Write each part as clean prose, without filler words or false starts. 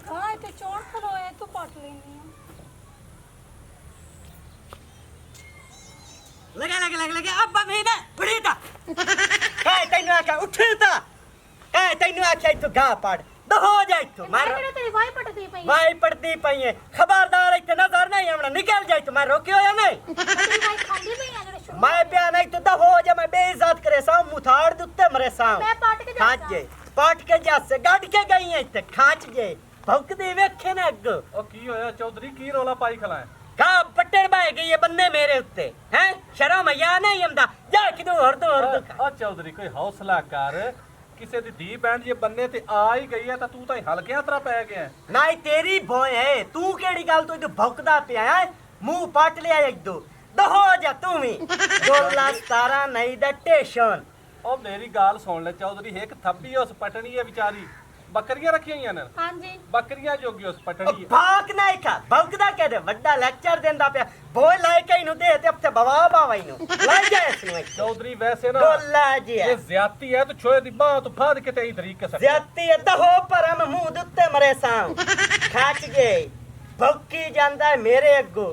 गाय ते चौड़ खलोए तो पट लेनी है। लगा अब महीना बुढ़ी ता काय तैनू आख्या उठी ता काय तैनू आख्या इतो गा पड़ दहो जा इतो मार तेरी वाई पटदी पई वाई पड़दी पई है खबरदार इते नजर नहीं हमने निकल जाई तो मैं रोकियो या नहीं तेरी वाई खांदी पई है जड़े शुरू मैं प्या नहीं तो दहो जा मैं बेइज्जत करे सा मुथाड़ दुत्ते मरे सा मैं पाट के खाच जे पाट के जासे गाड़ के गई है इते खाच जे भौक दे वेखे ना अग ओ की होया चौधरी की रोला पाई खलाए का पट्टन बाय गई ये बन्ने मेरे उत्ते हैं शर्म या नहीं हमदा जा किदो हर दो ओ चौधरी कोई हौसला कर ਕਿਸੇ ਦੀ ਧੀ ਬੈਣ ਜੇ ਬੰਨੇ ਤੇ ਆ ਹੀ ਗਈ ਹੈ ਤਾਂ ਤੂੰ ਤਾਂ ਹਲਕਿਆਂ ਤਰ੍ਹਾਂ ਪੈ ਗਿਆ नहीं तेरी भोय है तू केड़ी गल तो भौकदा पिया है मुंह पाट लिया एक दो दहो जा तू भी गोला 17 नहीं दा स्टेशन ਉਹ ਮੇਰੀ ਗੱਲ ਸੁਣ ਲੈ ਚੌਧਰੀ ਇੱਕ ਥੱਬੀ ਉਸ ਪਟਣੀ ਹੈ ਵਿਚਾਰੀ ਬੱਕਰੀਆਂ ਰੱਖੀਆਂ ਹੋਈਆਂ ਨੇ हां जी ਬੱਕਰੀਆਂ ਜੋਗੀ ਉਸ ਪਟਣੀ ਹੈ भाग नहीं खा भौकदा के दे वड्डा लेक्चर देंदा पिया भोय लाए के नु दे ते अब ते बवा बावा नु लाई जा इसनु ਚੌਧਰੀ ਵੈਸੇ ਨਾ गोला जी ਇਹ ਜ਼ਿਆਤੀ ਹੈ ਤੇ ਛੋਏ ਦੀ ਬਾਹ ਤੋਂ ਫਾੜ ਕੇ ਤੇ ਤਰੀਕੇ ਸੇ ज्याती दहो पर हम मुंह दुत्ते मरे सां खाच गए भौकी ਜਾਂਦਾ है मेरे अगो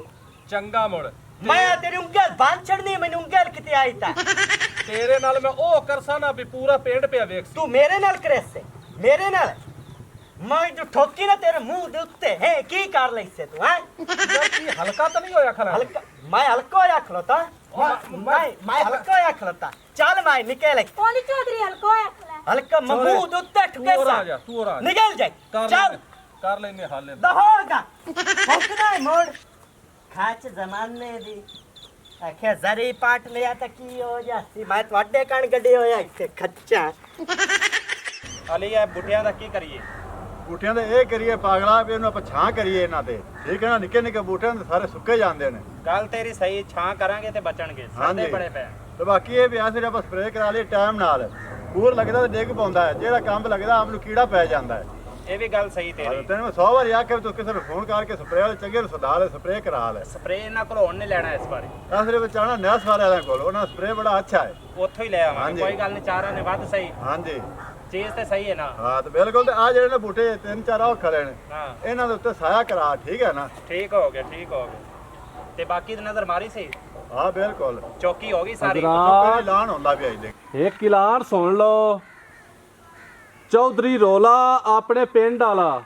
ਚੰਗਾ ਮੁੜ मैं तेरी उंगल बांध छड़नी मैंने उंगल किते आई था ਤੇਰੇ ਨਾਲ ਮੈਂ ਉਹ ਕਰਸਾ ਨਾ ਵੀ ਪੂਰਾ ਪਿੰਡ ਪਿਆ ਵੇਖ तू मेरे नाल करे से मेरे नाल मैं जो ठोकी ना तेरे मुंह दे उत्ते है की कर ले से तू हैं ਕੀ ਹਲਕਾ ਤਾਂ ਨਹੀਂ ਹੋਇਆ ਖਲਾ हल्का मैं हल्का होया खलोता मैं हल्का होया खलोता चल मैं निकल ओली चौधरी हल्को है खला हल्का मुंह दे उत्ते ठुके ਤੂੰ सा ਆ ਜਾ ਤੂੰ ਆ ਜਾ निकल जाए चल ਕਰ ਲੈਨੇ ਹਾਲੇ दहोगा ठोकना है मोड़ खाच जमाने दी आखे जरी पाट लिया तो की हो जाती मैं ਤੁਹਾਡੇ ਕਣ ਗੱਡੇ ਹੋਇਆ ਇੱਥੇ ਖੱਚਾ ਅਲੀ ਇਹ ਬੁੱਢਿਆਂ ਦਾ ਕੀ ਕਰੀਏ ਬੂਟਿਆਂ ਦੇ ਇਹ ਕਰੀਏ ਪਾਗਲਾ ਵੀ ਇਹਨੂੰ ਆਪਾਂ ਛਾਂ ਕਰੀਏ ਇਹਨਾਂ ਤੇ ਠੀਕ ਹੈ ਨਾ ਨਿੱਕੇ ਨਿੱਕੇ ਬੂਟਿਆਂ ਦੇ ਸਾਰੇ ਸੁੱਕੇ ਜਾਂਦੇ ਨੇ ਗੱਲ ਤੇਰੀ ਸਹੀ ਛਾਂ ਕਰਾਂਗੇ ਤੇ ਬਚਣਗੇ ਹਾਂਜੀ। ਬੜੇ ਪੈ ਤੇ ਬਾਕੀ ਇਹ ਵੀ ਆ ਸਿਰ ਆਪਾਂ ਸਪਰੇਅ ਕਰਾ ਲਈ ਟਾਈਮ ਨਾਲ ਪੂਰ ਲੱਗਦਾ ਤੇ ਡਿੱਗ ਪਾਉਂਦਾ ਹੈ ਜਿਹੜਾ ਕੰਬ ਲੱਗਦਾ ਆਪ ਨੂੰ ਕੀੜਾ ਪੈ ਜਾਂਦਾ ਹੈ ਇਹ ਵੀ ਗੱਲ ਸਹੀ ਤੈਨੂੰ ਮੈਂ 100 ਵਾਰੀ ਆਖਿਆ ਵੀ ਤੂੰ ਕਿਸੇ ਨੂੰ ਫੋਨ ਕਰਕੇ ਸਪਰੇਅ ਵਾਲੇ ਚੰਗੇ ਨੂੰ ਸਦਾ ਲੈ ਸਪਰੇਅ ਕਰਾ ਲੈ ਸਪਰੇ ਇਹਨਾਂ ਕੋਲ ਹੁਣ ਨਹੀਂ ਲੈਣਾ ਇਸ ਵਾਰੀ ਅਸਲੇ ਵਿੱਚ ਆਣਾ ਨੈਸ ਵਾਲਿਆਂ ਕੋਲ ਉਹਨਾਂ ਸਪਰੇਅ ਬੜਾ ਅੱਛਾ ਹੈ ਉੱਥੋਂ ਹੀ ਲੈ ਆਵਾਂਗੇ ਹਾਂਜੀ। ਕੋਈ ਗੱਲ ਨਹੀਂ ਚਾਰਾਂ ਨੇ ਵੱਧ ਸਹੀ ਹਾਂਜੀ ਚੀਜ਼ ਤੇ ਸਹੀ ਹੈ ਨਾ ਹਾਂ ਤੇ ਬਿਲਕੁਲ ਤੇ ਆ ਜਿਹੜੇ ਨੇ ਬੂਟੇ ਤਿੰਨ ਚਾਰ ਉਹ ਖੜੇ ਨੇ ਹਾਂ ਇਹਨਾਂ ਦੇ ਉੱਤੇ ਸਾਇਆ ਕਰਾ ਠੀਕ ਹੈ ਨਾ ਠੀਕ ਹੋ ਗਿਆ ਤੇ ਬਾਕੀ ਦੀ ਨਜ਼ਰ ਮਾਰੀ ਸੀ ਹਾਂ ਬਿਲਕੁਲ ਚੌਕੀ ਹੋ ਗਈ ਸਾਰੀ ਚੁੱਕੇ ਐਲਾਨ ਹੁੰਦਾ ਪਿਆ ਜੀ ਇੱਕ ਐਲਾਨ ਸੁਣ ਲਓ ਚੌਧਰੀ ਰੋਲਾ ਆਪਣੇ ਪਿੰਡ ਵਾਲਾ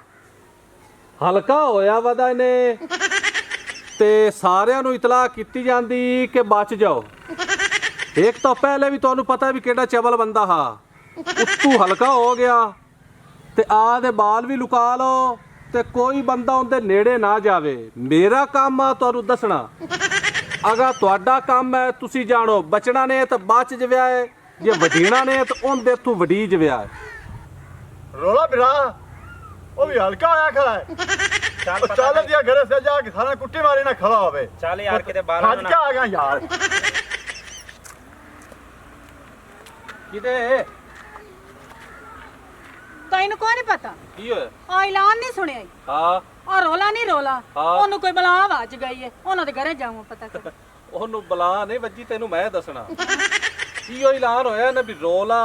ਹਲਕਾ ਹੋਇਆ ਵਦਾ ਇਹਨੇ ਤੇ ਸਾਰਿਆਂ ਨੂੰ ਇਤਲਾਹ ਕੀਤੀ ਜਾਂਦੀ ਕਿ ਬਚ ਜਾਓ ਇੱਕ ਤਾਂ ਪਹਿਲੇ ਵੀ ਤੁਹਾਨੂੰ ਪਤਾ ਵੀ ਕਿਹੜਾ ਚਵਲ ਬੰਦਾ ਹਾ ਉੱਤੋਂ ਹਲਕਾ ਹੋ ਗਿਆ ਤੇ ਆ ਦੇ ਬਾਲ ਵੀ ਲੁਕਾ ਲਓ ਤੇ ਕੋਈ ਬੰਦਾ ਉਹਦੇ ਨੇੜੇ ਨਾ ਜਾਵੇ ਮੇਰਾ ਕੰਮ ਆ ਤੁਹਾਨੂੰ ਦੱਸਣਾ ਅਗਾ ਤੁਹਾਡਾ ਕੰਮ ਹੈ ਤੁਸੀਂ ਜਾਣੋ ਬਚਣਾ ਨੇ ਤਾਂ ਬਚ ਜਵਿਆ ਹੈ ਜੇ ਵਢੀਣਾ ਨੇ ਤਾਂ ਉਹਦੇ ਤੋਂ ਵਢੀ ਜਵਿਆ ਹੈ ਰੋਲਾ ਬਿਰਾ ਉਹ ਵੀ ਹਲਕਾ ਹੋਇਆ ਖੜਾ ਹੈ ਚੱਲ ਦਿਆ ਘਰੇ ਸੇ ਜਾ ਕੇ ਸਾਰਾ ਕੁੱਟੀ ਮਾਰੀ ਨਾ ਖਵਾ ਹੋਵੇ ਚੱਲ ਯਾਰ ਕਿਤੇ ਬਾਲਾਂ ਅੱਜ ਕਿਆ ਆ ਗਿਆ ਯਾਰ ਕਿਤੇ ਤੈਨੂੰ ਕੋਈ ਨਹੀਂ ਪਤਾ ਕੀ ਹੋਇਆ ਆ ਐਲਾਨ ਨਹੀਂ ਸੁਣਿਆ ਈ। ਹਾਂ ਆ ਰੋਲਾ ਨਹੀਂ ਰੋਲਾ ਹਾਂ। ਉਹਨੂੰ ਕੋਈ ਬਲਾ ਵੱਜ ਗਈ ਹੈ ਉਹਨਾਂ ਦੇ ਘਰੇ ਜਾਵਾਂ ਪਤਾ ਕਰ ਉਹਨੂੰ ਬਲਾ ਨਹੀਂ ਵੱਜੀ ਤੈਨੂੰ ਮੈਂ ਦੱਸਣਾ ਕੀ ਉਹ ਐਲਾਨ ਹੋਇਆ ਨਾ ਵੀ ਰੋਲਾ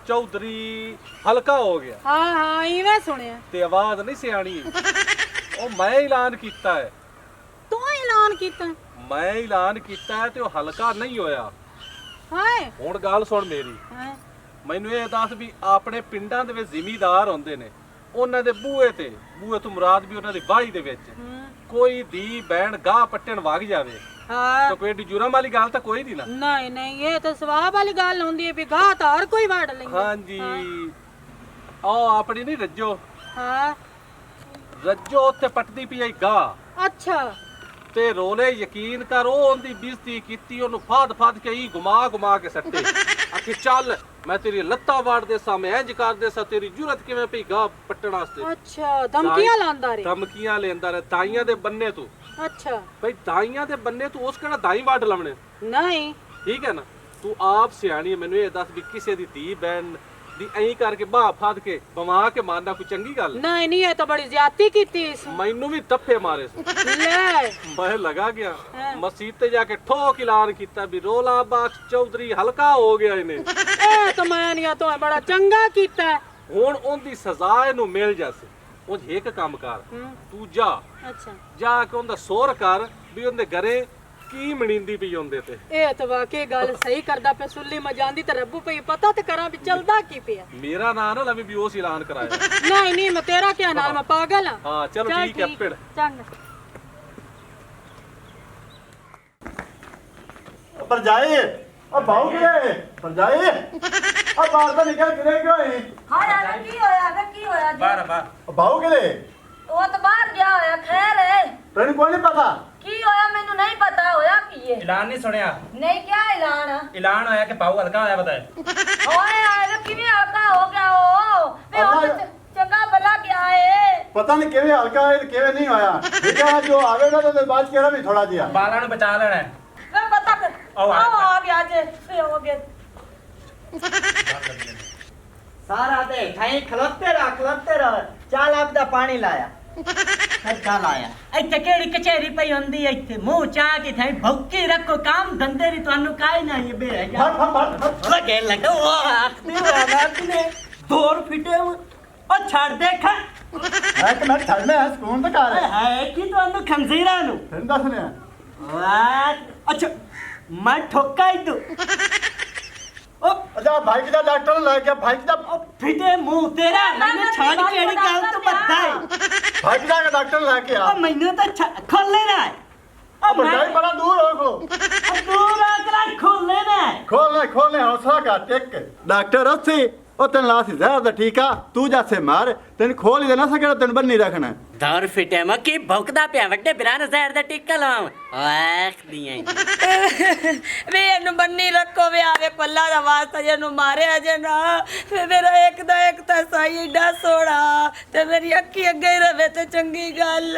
ਚੌਧਰੀ ਹਲਕਾ ਹੋ ਗਿਆ ਹਾਂ ਹਾਂ ਇਵੇਂ ਸੁਣਿਆ ਤੇ ਆਵਾਜ਼ ਨਹੀਂ ਸਿਆਣੀ ਉਹ ਮੈਂ ਐਲਾਨ ਕੀਤਾ ਹੈ ਤੂੰ ਐਲਾਨ ਕੀਤਾ ਮੈਂ ਐਲਾਨ ਕੀਤਾ ਹੈ ਤੇ ਉਹ ਹਲਕਾ ਨਹੀਂ ਹੋਇਆ ਹਾਏ ਹੁਣ ਗੱਲ ਸੁਣ ਮੇਰੀ ਹਾਂ ਮੈਨੂੰ ਇਹ ਦੱਸ ਵੀ ਆਪਣੇ ਪਿੰਡਾਂ ਦੇ ਵਿੱਚ ਜ਼ਿਮੀਦਾਰ ਹੁੰਦੇ ਨੇ ਉਹਨਾਂ ਦੇ ਬੂਹੇ ਤੋਂ ਮੁਰਾਦ ਵੀ ਉਹਨਾਂ ਦੀ ਵਾਹੀ ਦੇ ਵਿੱਚ ਕੋਈ ਦੀ ਬੈਣ ਗਾਹ ਪੱਟਣ ਵਗ ਜਾਵੇ ਹਾਂ ਤਾਂ ਕੋਈ ਜੁਰਮ ਵਾਲੀ ਗੱਲ ਤਾਂ ਕੋਈ ਨਹੀਂ ਨਾ ਨਹੀਂ ਨਹੀਂ ਇਹ ਤਾਂ ਸਵਾਬ ਵਾਲੀ ਗੱਲ ਹੁੰਦੀ ਹੈ ਵੀ ਗਾਹ ਤਾਂ ਹਰ ਕੋਈ ਵੜ ਲੈਂਦਾ ਹਾਂਜੀ ਆਹ ਆਪਣੀ ਨਹੀਂ ਰੱਜੋ ਹਾਂ ਰੱਜੋ ਉੱਥੇ ਪੱਟਦੀ ਪਈ ਆਈ ਗਾਹ ਅੱਛਾ ਤੇ ਰੋਲੇ ਯਕੀਨ ਕਰ ਉਹ ਉਹਦੀ ਬਿਜ਼ਤੀ ਕੀਤੀ ਉਹਨੂੰ ਫਾਦ ਕੇ ਹੀ ਘੁਮਾ ਕੇ ਸੱਟੇ ਆਖੀ ਚੱਲ ਮੈਂ ਤੇਰੀ ਲੱਤਾਂ ਵਾੜ ਦੇ ਸਾਂ ਮੈਂ ਇੰਜ ਕਰ ਦੇ ਸਾਂ ਤੇਰੀ ਜੁਰਤ ਕਿਵੇਂ ਪਈ ਗਾਹ ਪੱਟਣ ਵਾਸਤੇ ਅੱਛਾ ਧਮਕੀਆਂ ਲਾਂਦਾ ਰੇ ਧਮਕੀਆਂ ਲੈਂਦਾ ਰਿਹਾ ਦਾਈਆਂ ਦੇ ਬੰਨੇ ਤੂੰ ਅੱਛਾ ਬਈ ਦਾਈਆਂ ਦੇ ਬੰਨੇ ਤੂੰ ਉਸ ਕਿਹੜਾ ਦਾਈ ਵਾੜ ਲਾਉਣੇ ਨਹੀਂ ਠੀਕ ਹੈ ਨਾ ਤੂੰ ਆਪ ਸਿਆਣੀ ਹੈ ਮੈਨੂੰ ਇਹ ਦੱਸ ਵੀ ਕਿਸੇ ਦੀ ਧੀ ਬੈਨ ਦੀ ਐਂ ਕਰਕੇ ਬਾਹ ਫਾਦ ਕੇ ਬਵਾ ਕੇ ਮਾਰਨਾ ਕੋਈ ਚੰਗੀ ਗੱਲ ਨਹੀਂ ਨਹੀਂ ਇਹ ਤਾਂ ਬੜੀ ਜ਼ਿਆਦਤੀ ਕੀਤੀ ਇਸ ਮੈਨੂੰ ਵੀ ਤੱਫੇ ਮਾਰੇ ਸੀ ਲੈ ਮੈਂ ਲਗਾ ਗਿਆ ਹਾਂ। ਮਸਜਿਦ ਤੇ ਜਾ ਕੇ ਠੋਕ ਐਲਾਨ ਕੀਤਾ ਵੀ ਰੋਲਾ ਬਖਸ਼ ਚੌਧਰੀ ਹਲਕਾ ਹੋ ਗਿਆ ਇਹਨੇ ਇਹ ਤਾਂ ਮੈਂ ਨਹੀਂ ਆ ਤੂੰ ਬੜਾ ਚੰਗਾ ਕੀਤਾ ਹੁਣ ਉਹਦੀ ਸਜ਼ਾ ਇਹਨੂੰ ਮਿਲ ਜਾਸੇ ਉਹ ਇੱਕ ਕੰਮ ਕਰ, ਹੂੰ ਤੂੰ ਜਾ ਅੱਛਾ ਜਾ ਕੇ ਉਹਦਾ ਸੋਰ ਕਰ ਵੀ ਉਹਦੇ ਘਰੇ ਕੀ ਮਣੀਂਦੀ ਪਈ ਹੁੰਦੇ ਤੇ। ਇਹ ਤਾਂ ਵਾਕਈ ਗੱਲ ਸਹੀ ਕਰਦਾ ਪਿਆ। ਸੁੱਲੀ ਮਜਾਂਦੀ ਤੇ ਰੱਬੂ ਪਈ ਪਤਾ ਤੇ ਕਰਾਂ ਵੀ ਚੱਲਦਾ ਕੀ ਪਿਆ। ਮੇਰਾ ਨਾਂ ਨਾ ਲਵੀ ਵੀ ਉਸ ਐਲਾਨ ਕਰਾਇਆ। ਨਹੀਂ ਨਹੀਂ ਮੈਂ ਤੇਰਾ ਕਿਆ ਨਾਲ ਮੈਂ ਪਾਗਲ ਆ। ਹਾਂ ਚਲੋ ਚੱਲ ਠੀਕ ਹੈ ਪਿੜ। ਚੰਗਾ ਪਰ ਜਾਏ ਉਹ ਬਾਹੂ ਕਿਹੜੇ ਪਰ ਜਾਏ ਆ ਬਾਹਰ ਤਾਂ ਨਿਕਲ ਕਿਰੇ ਕਿਉਂ ਹੈ ਹਾਂ ਯਾਰ ਕੀ ਹੋਇਆ ਵੇ ਕੀ ਹੋਇਆ ਜੀ ਉਹ ਬਾਹੂ ਕਿਹੜੇ ਉਹ ਤਾਂ ਬਾਹਰ ਗਿਆ ਹੋਇਆ ਖੈਰ ਹੈ ਤੈਨੂੰ ਕੋਈ ਨਹੀਂ ਪਤਾ ਕੀ ਹੋਇਆ ਮੈਨੂੰ ਨਹੀਂ ਪਤਾ ਹੋਇਆ ਕੀ ਹੈ ਐਲਾਨ ਨਹੀਂ ਸੁਣਿਆ ਨਹੀਂ ਕਿਆ ਐਲਾਨ ਐਲਾਨ ਹੋਇਆ ਕਿ ਪਾਉ ਹਲਕਾ ਹੋਇਆ ਪਤਾ ਹੈ ਓਏ ਆਏ ਕਿਵੇਂ ਆਤਾ ਹੋ ਗਿਆ ਉਹ ਵੇ ਉਹ ਤਾਂ ਚੰਗਾ ਭਲਾ ਗਿਆ ਏ ਪਤਾ ਨਹੀਂ ਕਿਵੇਂ ਹਲਕਾ ਹੈ ਤੇ ਕਿਵੇਂ ਨਹੀਂ ਹੋਇਆ ਦੇਖਿਆ ਜੋ ਆਵੇਗਾ ਤਾਂ ਬਾਅਦ ਚ ਕਿਹੜਾ ਵੀ ਥੋੜਾ ਜਿਹਾ ਬਾਲਾਂ ਨੂੰ ਬਚਾ ਲੈਣਾ ਹੈ। ਵੇ ਪਤਾ ਕਰ ਆਓ, ਆ ਗਿਆ ਜੇ ਵੇ ਹੋ ਗਿਆ ਸਾਰਾ ਦੇ ਠਾਈ ਖਲੋਤੇ ਰਹ ਚੱਲ ਆਪਦਾ ਪਾਣੀ ਲਾਇਆ ਚੱਲ ਆਇਆ ਇੱਥੇ ਕਿਹੜੀ ਕਚੇਰੀ ਪਈ ਹੁੰਦੀ ਐ ਇੱਥੇ ਮੂੰਹ ਚਾਹ ਕੇ ਥਾਈ ਭੁੱਕੀ ਰੱਖੋ ਕੰਮ ਧੰਦੇ ਦੀ ਤੁਹਾਨੂੰ ਕਾਇ ਨਾ ਇਹ ਬੇ ਫੜ ਲਗੇ ਲਗਾ ਉਹ ਆਖਦੀ ਹੋਇਆ ਨੇ ਦੌਰ ਫਿਟੇ ਉਹ ਛੱਡ ਦੇਖ ਹੈ ਕਿ ਮੈਂ ਛੱਡਣਾ ਹੈ ਸਕੂਨ ਤੇ ਕਰ ਹੈ ਕੀ ਤੁਹਾਨੂੰ ਖੰਜ਼ੀਰਾਂ ਨੂੰ ਤੈਨੂੰ ਦੱਸਣਿਆ ਵਾਹ ਅੱਛਾ ਮੈਂ ਠੋਕਾ ਹੀ ਤੂੰ ਉਹ ਅੱਛਾ ਬਾਈਕ ਦਾ ਡਾਕਟਰ ਨੂੰ ਲੈ ਕੇ ਬਾਈਕ ਦਾ ਫਿਟੇ ਮੂੰਹ ਤੇਰਾ ਮੈਨੂੰ ਛੱਡ ਕਿਹੜੀ ਗੱਲ ਤੋਂ ਬੱਦਾ ਹੈ ਬਾਈਕ ਦਾ ਡਾਕਟਰ ਲੈ ਕੇ ਆ ਉਹ ਮੈਨੂੰ ਤਾਂ ਖੋਲੇ ਨਾ ਉਹ ਬੰਦਾ ਹੀ ਬੜਾ ਦੂਰ ਹੋ ਕੋ ਦੂਰ ਆ ਕਰਾ ਖੋਲੇ ਨਾ ਖੋਲਨੇ ਹੌਸਲਾ ਕਰ ਟਿਕ ਡਾਕਟਰ ਉੱਥੇ ਉਹ ਤੈਨੂੰ ਲਾਸੀ ਜ਼ਹਿਰ ਦਾ ਟੀਕਾ ਤੂੰ ਜਾਸੇ ਮਾਰ ਤੈਨੂੰ ਖੋਲ ਹੀ ਦੇਣਾ ਸਕਦਾ ਤੈਨੂੰ ਬੰਨੀ ਰੱਖਣਾ ਦੌਰ ਫਿਟੇ ਮੈਂ ਕੀ ਭੌਂਕਦਾ ਪਿਆ ਵੱਡੇ ਬਿਰਾਨ ਜ਼ਹਿਰ ਦਾ ਟੀਕਾ ਲਾਵਾਂ ਆਖਦੀਆਂ ਵੇ ਇਹਨੂੰ ਬੰਨੀ ਰੱਖੋ ਵੇ ਆਵੇ ਪੱਲਾ ਦਾ ਵਾਸਤਾ ਜਿਹਨੂੰ ਮਾਰਿਆ ਜੇ ਨਾ ਵੇ ਮੇਰਾ ਇੱਕ ਤਾਂ ਸਾਈ ਏਡਾ ਸੋਹਣਾ ਤੇ ਮੇਰੀ ਅੱਖੀ ਅੱਗੇ ਹੀ ਰਵੇ ਤੇ ਚੰਗੀ ਗੱਲ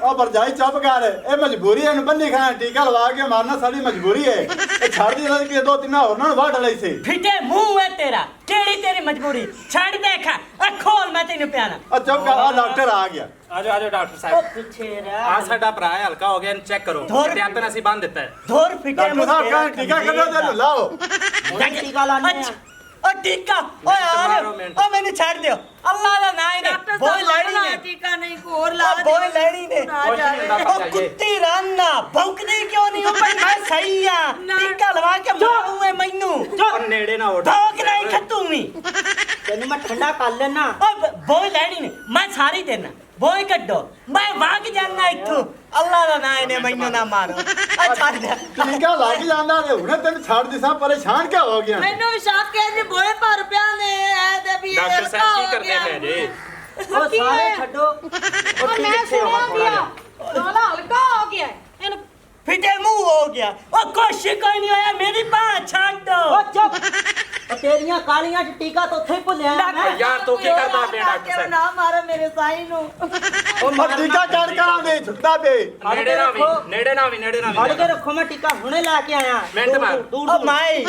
ਉਹ ਵਰਜਾਈ ਚੁੱਪ ਕਰ ਇਹ ਮਜਬੂਰੀ ਹੈ ਇਹਨੂੰ ਬੰਨੀ ਖਾਣਾ ਟੀਕਾ ਲਵਾ ਕੇ ਮਾਰਨਾ ਸਾਡੀ ਮਜਬੂਰੀ ਹੈ ਇਹ ਛੱਡ ਦੀ ਕਿ ਦੋ ਤਿੰਨ ਹੋਰ ਨਾਲ ਵਾਢ ਲਈ ਸੀ ਫਿਟੇ ਮੂੰਹ ਹੈ ਤੇਰਾ ਕਿਹੜੀ ਤੇਰੀ ਮਜਬੂਰੀ ਛੱਡ ਦੇਖ ਆ ਖੋਲ ਮੈਂ ਤੈਨੂੰ ਪਿਆਣਾ ਆ ਚੁੱਪ ਕਰ ਆ ਡਾਕਟਰ ਆ ਗਿਆ ਆਜੋ ਡਾਕਟਰ ਉਹ ਸਾਹਿਬ ਪਿੱਛੇ ਆ ਰਹਿ ਸਾਡਾ ਭਰਾ ਹੈ ਹਲਕਾ ਹੋ ਗਿਆ ਇਹਨੂੰ ਚੈੱਕ ਕਰੋ ਧੁਰ। ਤੇ ਆਪਨ ਅਸੀਂ ਬੰਨ ਦਿੱਤਾ ਹੈ ਦੌਰ ਫਿਟੇ ਡਾਕਟਰ ਸਾਹਿਬ ਕਹਿੰਦੇ ਟੀਕਾ ਕੱਢੋ ਤੇ ਲਾਓ ਟੀਕਾ ਲਾਣੇ ਆ ਟੀਕਾ ਓਏ ਆ ਮਾਰੋ ਮਿੰਟ। ਉਹ ਮੈਨੂੰ ਛੱਡ ਦਿਓ ਅੱਲਾ ਦਾ ਨਾਂ ਨੇ ਬੋਲ ਲੈਣੀ ਨੇ ਟੀਕਾ ਨਹੀਂ ਹੋਰ ਲਾ ਉਹ ਬੋਲ ਲੈਣੀ ਨੇ ਕੁਛ ਨਹੀਂ ਹੁੰਦਾ ਉਹ ਭਰਜਾਈ। ਕੁੱਤੀ ਰਾਨਾ ਭੌਂਕਦੀ ਕਿਉਂ ਨਹੀਂ ਉਹ ਭਾਈ ਮੈਂ ਸਹੀ ਆ ਟੀਕਾ ਲਵਾ ਕੇ ਮਾਰੂ ਏ ਮੈਨੂੰ ਔਰ ਨੇੜੇ ਨਾ ਉੱਡ ਭੌਂਕ ਨਹੀਂ ਖੱਤੂ ਵੀ ਤੈਨੂੰ ਮੈਂ ਠੰਡਾ ਕਰ ਲੈਣਾ ਉਹ ਬੋਲ ਲੈਣੀ ਨੇ ਮੈਂ ਸਾਰੀ ਦੇਣਾ ਬੋਲ ਕੱਢੋ ਮੈਂ ਵਾਗ ਜਾਣਾ ਇੱਥੋਂ ਅੱਲਾ ਦਾ ਨਾਂ ਨੇ ਮੈਨੂੰ ਨਾ ਮਾਰੋ ਆ ਛੱਡ ਦੇ ਟੀਕਾ ਲੱਗ ਜਾਂਦਾ ਤੇ ਹੁਣੇ ਤੈਨੂੰ ਛੱਡ ਦਿਸਾਂ ਪਰੇਸ਼ਾਨ ਕਿਆ ਹੋ ਗਿਆ ਮੈਨੂੰ ਵੀ ਸ਼ੱਕ ਕਹਿੰਦੇ ਬੋਏ ਭਰ ਪਿਆ ਨੇ ਐ ਤੇ ਵੀ ਡਾਕਟਰ ਸਾਹਿਬ ਕੀ ਕਰਦੇ ਪਏ ਜੀ ਉਹ ਸਾਰੇ ਛੱਡੋ ਉਹ ਮੈਂ ਸੁਣਿਆ ਗਿਆ ਸਾਲਾ ਹਲਕਾ ਹੋ ਗਿਆ ਇਹਨੂੰ ਫਿਟੇ ਮੂੰਹ ਹੋ ਗਿਆ ਉਹ ਕੁਛ ਕੋਈ ਨਹੀਂ ਹੋਇਆ ਮੇਰੀ ਬਾਹ ਛੱਡ ਦੋ ਉਹ ਚੁੱਪ ਉਹ ਤੇਰੀਆਂ ਕਾਲੀਆਂ ਚ ਟੀਕਾ ਤਾਂ ਉੱਥੇ ਹੀ ਭੁੱਲਿਆ ਮੈਂ ਯਾਰ ਤੂੰ ਕੀ ਕਰਦਾ ਪਿਆ ਡਾਕਟਰ ਸਾਹਿਬ ਨਾ ਮਾਰੋ ਮੇਰੇ ਸਾਈ ਨੂੰ ਉਹ ਟੀਕਾ ਕਰ ਕਰਾਂਗੇ ਛੁੱਟਦਾ ਪੇ ਨੇੜੇ ਨਾ ਵੀ ਨੇੜੇ ਨਾ ਫੜ ਵੀ ਕੇ ਰੱਖੋ ਮੈਂ ਟੀਕਾ ਹੁਣੇ ਲੈ ਕੇ ਆਇਆ ਮਿੰਟ ਮਾਰ। ਉਹ ਮਾਈ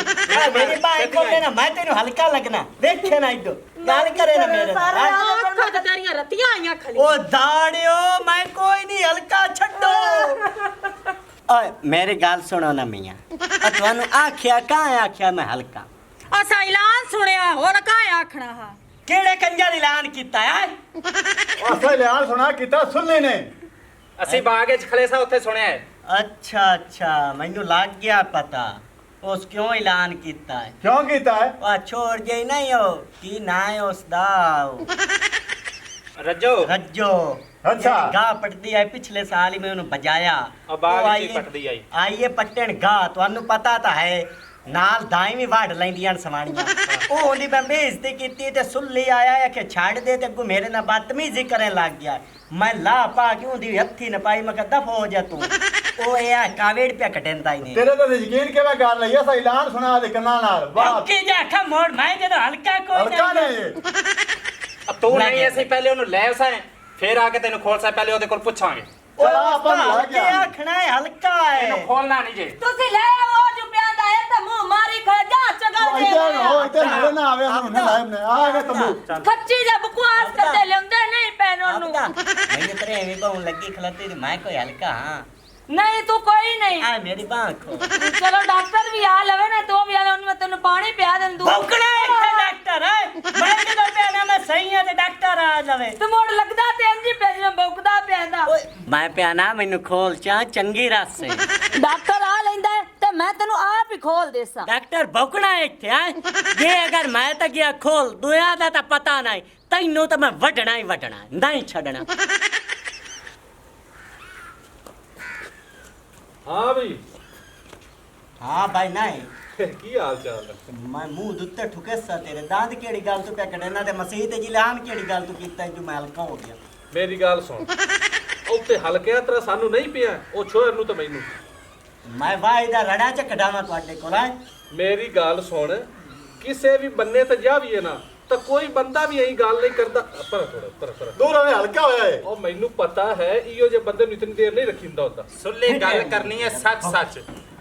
ਮੇਰੀ ਬਾਹ ਕੋਲੇ ਨਾ ਮੈਂ ਤੈਨੂੰ ਹਲਕਾ ਲੱਗਣਾ ਵੇਖੇ ਨਾ ਇਦੋਂ ਗੱਲ ਕਰੇ ਨਾ ਮੇਰੇ ਨਾਲ ਹੈਂ? ਅੱਖਾਂ ਤੇ ਤੇਰੀਆਂ ਰੱਤੀਆਂ ਆਈਆਂ ਖਲੀ ਉਹ ਦਾੜਿਓ ਮੈਂ ਕੋਈ ਨਹੀਂ ਹਲਕਾ ਛੱਡੋ ਓਏ ਮੇਰੀ ਗੱਲ ਸੁਣੋ ਨਾ ਮੀਆਂ ਆ ਤੁਹਾਨੂੰ ਆਖਿਆ ਕਾਹ ਆਖਿਆ ਮੈਂ ਹਲਕਾ ਅਸਾਂ ਐਲਾਨ ਸੁਣਿਆ ਹੋਰ ਕਾਹ ਆਖਣਾ ਹਾ ਕਿਹੜੇ ਕੰਜਰ ਐਲਾਨ ਕੀਤਾ ਹੈ ਅਸਾਂ ਲਿਆਣ ਸੁਣਾ ਕੀਤਾ ਸੁਣਨੇ ਨੇ ਅਸੀਂ ਬਾਗ ਵਿੱਚ ਖਲੇ ਸਾ ਉੱਥੇ ਸੁਣਿਆ ਹੈ ਅੱਛਾ ਅੱਛਾ ਮੈਨੂੰ ਲੱਗ ਗਿਆ ਪਤਾ ਉਸ ਕਿਉਂ ਐਲਾਨ ਕੀਤਾ ਹੈ ਕਿਉਂ ਕੀਤਾ ਹੈ ਆ ਛੋੜ ਜੇ ਨਹੀਂ ਹੋ ਕੀ ਨਾ ਹੈ ਉਸ ਦਾ ਰੱਜੋ ਰੱਜੋ ਅੱਛਾ। ਗਾ ਪਟਦੀ ਆਈ ਪਿਛਲੇ ਸਾਲ ਹੀ ਮੈਂ ਉਹਨੂੰ ਬਜਾਇਆ ਆ ਬਾਗ ਉਹ ਵਿੱਚ ਹੀ ਆਈਏ- ਪੱਟਦੀ ਆਈ ਆਈਏ ਪੱਟਣ ਗਾ ਤੁਹਾਨੂੰ ਪਤਾ ਤਾਂ ਹੈ ਨਾਲ ਦਾਈ ਵੀ ਵਾੜ ਲੈਂਦੀਆਂ ਨੇ ਸਵਾਣੀਆਂ ਉਹ ਉਹਦੀ ਮੈਂ ਬੇਇੱਜ਼ਤੀ ਕੀਤੀ ਤੇ ਸੁੱਲੀ ਆਇਆ ਹੈ ਕਿ ਛੱਡ ਦੇ ਤੇ ਅੱਗੋਂ ਮੇਰੇ ਨਾਲ ਬਦਤਮੀਜ਼ੀ ਕਰਨ ਲੱਗ ਗਿਆ ਮੈਂ ਲਾ ਪਾ ਕੇ ਉਹਦੀ ਹੱਥੀ ਨਾ ਪਾਈ ਮੈਂ ਕਿਹਾ ਦਫ ਹੋ ਜਾ ਤੂੰ ਉਹ ਇਹ ਆ ਕਾਵੇੜ ਪਿਆ ਕਟਿੰਦਾ ਹੀ ਨਹੀਂ ਤੇਰੇ ਤੇ ਯਕੀਨ ਕਿਵੇਂ ਕਰ ਲਈ ਅਸਾਂ ਐਲਾਨ ਸੁਣਾ ਦੇ ਕੰਨਾਂ ਨਾਲ ਵਾਹ ਕਿ ਜਾ ਖਾ ਮੋੜ ਮੈਂ ਜਦੋਂ ਹਲਕਾ ਕੋਈ ਹਲਕਾ ਨਹੀਂ ਨੇ ਤੂੰ ਲੈ ਨਹੀਂ ਗਿਆ। ਅਸੀਂ ਪਹਿਲੇ ਉਹਨੂੰ ਲੈ ਸਾਂ ਫਿਰ ਆ ਕੇ ਤੈਨੂੰ ਖੋਲ ਸਾਂ ਪਹਿਲੇ ਉਹਦੇ ਕੋਲ ਪੁੱਛਾਂਗੇ ਉਹ ਚਲਾ ਆਪਾਂ ਨੂੰ ਲੱਗ ਹਲਕੇ ਗਿਆ। ਆਖਣਾ ਹੈ ਹਲਕਾ ਇਹਨੂੰ ਹੈ ਖੋਲਣਾ ਨਹੀਂ ਜੇ ਤੁਸੀਂ ਲੈ ਆਓ ਜੋ ਪਿਆਦਾ ਹੈ ਤੇ ਮੂੰਹ ਮਾਰੀ ਖਾ ਜਾ ਚਗਲ ਦੇ ਇੱਥੇ ਨੇੜੇ ਨਾ ਆਵੇ ਸਾਨੂੰ ਨਾ ਲਾਇਮ ਨੇ ਆ ਗਿਆ ਤੰਬੂ ਖੱਚੀ ਦਾ ਬਕਵਾਸ ਕਰਦੇ ਲਿਆਉਂਦੇ ਨਹੀਂ ਪੈਨੋਂ ਨੂੰ ਮੈਨੂੰ ਤੇਰੇ ਐਵੇਂ ਬਹੁ ਲੱਗੀ ਖਲਤੀ ਮੈਂ ਕੋਈ ਹਲਕਾ ਹਾਂ ਨਹੀਂ ਤੂੰ ਕੋਈ ਨਹੀਂ ਆ ਮੇਰੀ ਬਾਹ ਖੋ ਚਲੋ ਡਾਕਟਰ ਵੀ ਆ ਲਵੇ ਨਾ ਤੂੰ ਵੀ ਆ ਲੈ ਉਹਨੂੰ ਮੈਂ ਤੈਨੂੰ ਪਾਣੀ ਪਿਆ ਦੇਂ ਦੂ ਭੌਂਕਣਾ ਇੱਥੇ ਡਾਕਟਰ ਹੈ ਮੈਂ ਜਦੋਂ ਪਿਆਣਾ ਮੈਂ ਸਹੀ ਹਾਂ ਤੇ ਡਾਕਟਰ ਆ ਲਵੇ ਤੇ ਮੋੜ ਲੱਗਦਾ ਤੇ ਇੰਜ ਹੀ ਪਿਆ ਜਿਵੇਂ ਬੌਕਦਾ ਪਿਆਂਦਾ ਮੈਂ ਪਿਆਣਾ ਮੈਨੂੰ ਖੋਲ ਚਾ ਚੰਗੀ ਰਸ ਹੈ ਡਾਕਟਰ ਆ ਲੈਂਦਾ ਹੈ ਤੇ ਮੈਂ ਤੈਨੂੰ ਆਪ ਹੀ ਖੋਲ ਦੇਸਾਂ ਡਾਕਟਰ ਭੌਕਣਾ ਇੱਥੇ ਆ ਜੇ ਅਗਰ ਮੈਂ ਤਾਂ ਗਿਆ ਖੋਲ ਦੁਆ ਦਾ ਤਾਂ ਪਤਾ ਨਹੀਂ ਤੈਨੂੰ ਤਾਂ ਮੈਂ ਵੱਢਣਾ ਹੀ ਵੱਢਣਾ ਨਹੀਂ ਛੱਡਣਾ ਹਾਂ ਬਈ ਹਾਂ ਭਾਈ ਨਹੀਂ ਕੀ ਹਾਲ ਚਾਲ ਹੈ ਮੈਂ ਮੂੰਹ ਦੇ ਉੱਤੇ ਠੁਕੇ ਸਾ ਤੇਰੇ ਦੰਦ ਕਿਹੜੀ ਗੱਲ ਤੋਂ ਪਿਆ ਕੱਢਣਾ ਤੇ ਮਸੀਹ ਤੇ ਜਿਲਾਨ ਕਿਹੜੀ ਗੱਲ ਤੋਂ ਕੀਤਾ ਜੋ ਮੈਂ ਹਲਕਾ ਹੋ ਗਿਆ ਮੇਰੀ ਗੱਲ ਸੁਣ ਉੱਤੇ ਹਲਕਿਆ ਤੇਰਾ ਸਾਨੂੰ ਨਹੀਂ ਪਿਆ ਉਹ ਛੋਰ ਨੂੰ ਤਾਂ ਮੈਨੂੰ ਮੈਂ ਵਾਹ ਦਾ ਰੜਾ ਚ ਕਢਾਵਾਂ ਤੁਹਾਡੇ ਕੋਲ ਆ ਮੇਰੀ ਗੱਲ ਸੁਣ ਕਿਸੇ ਵੀ ਬੰਨੇ ਤੇ ਜਾ ਵੀ ਹੈ ਨਾ ਤਾਂ ਕੋਈ ਬੰਦਾ ਵੀ ਇਹੀ ਗੱਲ ਨਹੀਂ ਕਰਦਾ ਪਰ ਥੋੜਾ ਪਰ ਦੂਰ ਹੋਵੇ ਹਲਕਾ ਹੋਇਆ ਏ ਉਹ ਮੈਨੂੰ ਪਤਾ ਹੈ ਇਹੋ ਜਿਹੇ ਬੰਦੇ ਨੂੰ ਇਤਨੀ ਦੇਰ ਨਹੀਂ ਰੱਖਿੰਦਾ ਹੁੰਦਾ ਸੁੱਲੇ ਗੱਲ ਕਰਨੀ ਹੈ ਸੱਚ ਸੱਚ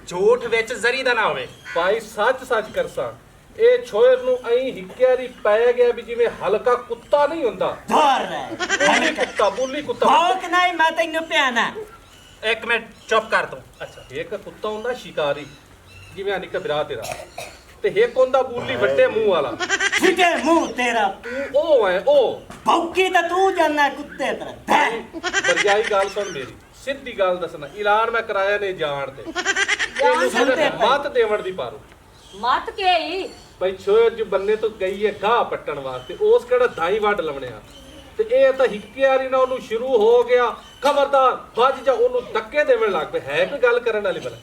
ਝੂਠ ਵਿੱਚ ਜ਼ਰੀ ਦਾ ਨਾ ਹੋਵੇ ਭਾਈ ਸੱਚ ਕਰਸਾਂ ਇਹ ਛੋਰ ਨੂੰ ਐਂ ਹਿੱਕਿਆ ਦੀ ਪੈ ਗਿਆ ਵੀ ਜਿਵੇਂ ਹਲਕਾ ਕੁੱਤਾ ਨਹੀਂ ਹੁੰਦਾ ਧਰ ਬੁੱਲੀ ਕੁੱਤਾ ਭੌਕ ਨਹੀਂ ਮੈਂ ਤੈਨੂੰ ਪਿਆਣਾ ਇੱਕ ਮਿੰਟ ਚੁੱਪ ਕਰ ਤੂੰ ਅੱਛਾ ਇੱਕ ਕੁੱਤਾ ਹੁੰਦਾ ਸ਼ਿਕਾਰੀ ਜਿਵੇਂ ਅਨਿਕ ਬਿਰਾ ਤੇਰਾ ਤੇ ਇੱਕ ਹੁੰਦਾ ਬੁੱਲੀ ਵੱਡੇ ਮੂੰਹ ਵਾਲਾ ਫਿੱਟੇ ਮੂੰਹ ਤੇਰਾ ਤੂੰ ਉਹ ਹੈ ਉਹ ਭੌਕੀ ਤਾਂ ਤੂੰ ਜਾਨਾ ਕੁੱਤੇ ਤਰ੍ਹਾਂ ਵਰਜਾਈ ਗੱਲ ਸੁਣ ਮੇਰੀ ਸਿੱਧੀ ਗੱਲ ਦੱਸਣਾ ਐਲਾਨ ਮੈਂ ਕਰਾਇਆ ਨੇ ਜਾਣ ਤੇ ਸੁਣਦੇ ਮਤ ਦੇਵਣ ਦੀ ਪਾਰੋ ਮਤ ਕੇ ਹੀ ਬਈ ਛੋਰ ਜੀ ਬੰਨੇ ਤੋਂ ਗਈ ਹੈ ਗਾਹ ਪੱਟਣ ਵਾਸਤੇ ਉਸ ਕਿਹੜਾ ਦਾਈ ਵੱਢ ਲਵਣਿਆ ਤੇ ਇਹ ਤਾਂ ਹਿੱਕਿਆਰੀ ਨਾਲ ਉਹਨੂੰ ਸ਼ੁਰੂ ਹੋ ਗਿਆ ਖਬਰਦਾਰ ਵੱਜ ਜਾ ਉਹਨੂੰ ਧੱਕੇ ਦੇਵਣ ਲੱਗ ਪਏ ਹੈ ਕੋਈ ਗੱਲ ਕਰਨ ਵਾਲੀ ਬਲਾ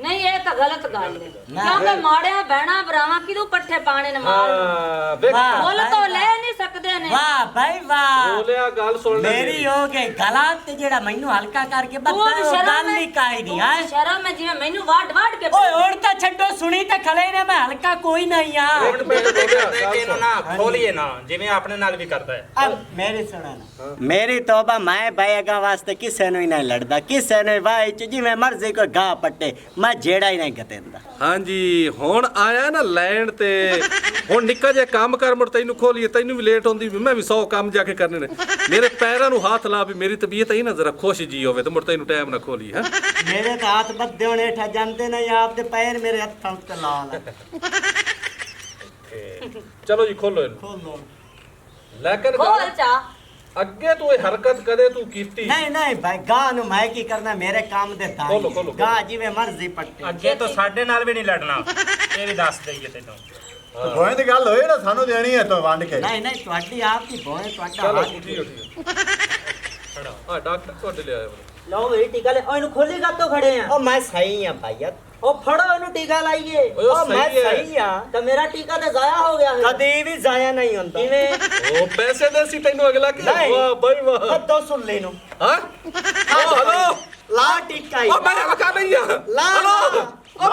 ਨਹੀਂ ਇਹ ਤਾਂ ਗਲਤ ਗੱਲ ਹੈ ਕਿਉਂਕਿ ਮਾੜਿਆ ਬਹਿਣਾ ਬਰਾਵਾਂ ਕਿਦੋਂ ਪੱਠੇ ਪਾਣੇ ਨੇ ਮਾਰ ਹਾਂ ਵੇਖ ਵਾਹ। ਮੁੱਲ ਤੋਂ ਲੈ ਨਹੀਂ ਸਕਦੇ ਨੇ ਵਾਹ ਭਾਈ ਵਾਹ ਬੋਲਿਆ ਗੱਲ ਸੁਣ ਲੈ ਮੇਰੀ ਹੋ ਗਈ ਗਲਾ ਤੇ ਜਿਹੜਾ ਮੈਨੂੰ ਹਲਕਾ ਕਰਕੇ ਤੂੰ ਬੱਤਾ ਵੀ ਉਹ ਸ਼ਰਮ ਗੱਲ ਹੈ ਹੀ ਕਾਈ ਦੀ ਆ ਸ਼ਰਮ ਹੈ ਜਿਵੇਂ ਮੈਨੂੰ ਵਾੜ ਕੇ ਓਏ ਹੁਣ ਤਾਂ ਛੱਡੋ ਸੁਣੀ ਤਾਂ ਖਲੇ ਨੇ ਮੈਂ ਹਲਕਾ ਕੋਈ ਨਹੀਂ ਆ ਇੱਕ ਮਿੰਟ ਬੋਲਿਆ ਕਿ ਇਹਨੂੰ ਨਾ ਖੋਲੀਏ ਨਾ ਜਿਵੇਂ ਆਪਣੇ ਨਾਲ ਵੀ ਕਰਦਾ ਹੈ अब मेरी सुना ना मेरी तौबा मैं भाईगा वास्ते किसे नु ही नहीं लड़दा किसे नु भाई च जिवें मर्जी कोई गा पट्टे मैं जेड़ा ही नहीं गतेंदा ਹਾਂਜੀ ਹੁਣ ਆਇਆ ਨਾ ਲੈਣ ਤੇ ਹੁਣ ਨਿੱਕਾ ਜਿਹਾ ਕੰਮ ਕਰ ਮੁੜ ਤੈਨੂੰ ਖੋਲੀਏ ਤੈਨੂੰ ਵੀ ਲੇਟ ਹੁੰਦੀ ਮੈਂ ਵੀ 100 ਕੰਮ ਜਾ ਕੇ ਕਰਨੇ ਨੇ ਮੇਰੇ ਪੈਰਾਂ ਨੂੰ ਹੱਥ ਲਾ ਵੀ ਮੇਰੀ ਤਬੀਅਤ ਹੀ ਨਾ ਜ਼ਰਾ ਖੁਸ਼ ਜੀ ਹੋਵੇ ਤੇ ਮੁੜ ਤੈਨੂੰ ਟਾਈਮ ਨਾ ਖੋਲੀ ਹੈ मेरे तो हाथ बद्दे होने ठा जानते नहीं आप दे पैर मेरे हत्थों ते लाल ਚਲੋ ਜੀ ਖੋਲੋ ਇਹਨੂੰ खोल दो ਲੇਕਿਨ ਖੋਲ ਚਾ ਅੱਗੇ ਤੂੰ ਇਹ ਹਰਕਤ ਕਦੇ ਤੂੰ ਕੀਤੀ नहीं नहीं भाई गा नु मैं की करना मेरे काम दे था खोलो, खोलो, गा जिवें मर्जी पट्टे ਅੱਗੇ ਤੋਂ ਸਾਡੇ ਨਾਲ ਵੀ ਨਹੀਂ ਲੜਨਾ ਇਹ ਵੀ ਦੱਸ ਦਈਏ ਤੈਨੂੰ ਹੋਏ ਦੀ ਗੱਲ ਹੋਈ ਨਾ ਸਾਨੂੰ ਦੇਣੀ ਹੈ ਤੋਂ ਵੰਡ ਕੇ नहीं नहीं ਤੁਹਾਡੀ ਆਪ ਦੀ ਭੋਏ ਤੁਹਾਡਾ ਚਲੋ ਹੱਥ ਉੱਠੀ ਖੜਾ ਆ ਡਾਕਟਰ ਤੁਹਾਡੇ ਲਈ ਆਇਆ ਲਓ ਵੀ ਟੀਕਾ ਲੈ ਇਹਨੂੰ ਖੋਲੀ ਕਾ ਤੋਂ ਖੜੇ ਆ ओ मैं सही हां भाई ਉਹ ਫੜੋ ਇਹਨੂੰ ਟੀਕਾ ਲਾਈਏ ਓਏ ओ मैं ਸਹੀ ਹੈ सही हां ਤਾਂ ਮੇਰਾ ਟੀਕਾ ਤੇ ਜ਼ਾਇਆ ਹੋ ਗਿਆ ਹੈ कदी भी जाया नहीं होंदा ਕਿਵੇਂ ਉਹ ਪੈਸੇ ਦੇ ਸੀ ਤੈਨੂੰ ਅਗਲਾ ਕਿ ਨਹੀਂ। ਵਾਹ ਬਾਈ ਵਾਹ हदो सुन ले नु ਹਾਂ ਓ ਹਲੋ ला टिक्का ਓ ਮੈਂ ਹਲਕਾ ਨਹੀਂ ਆ ला ਹਲੋ ਓ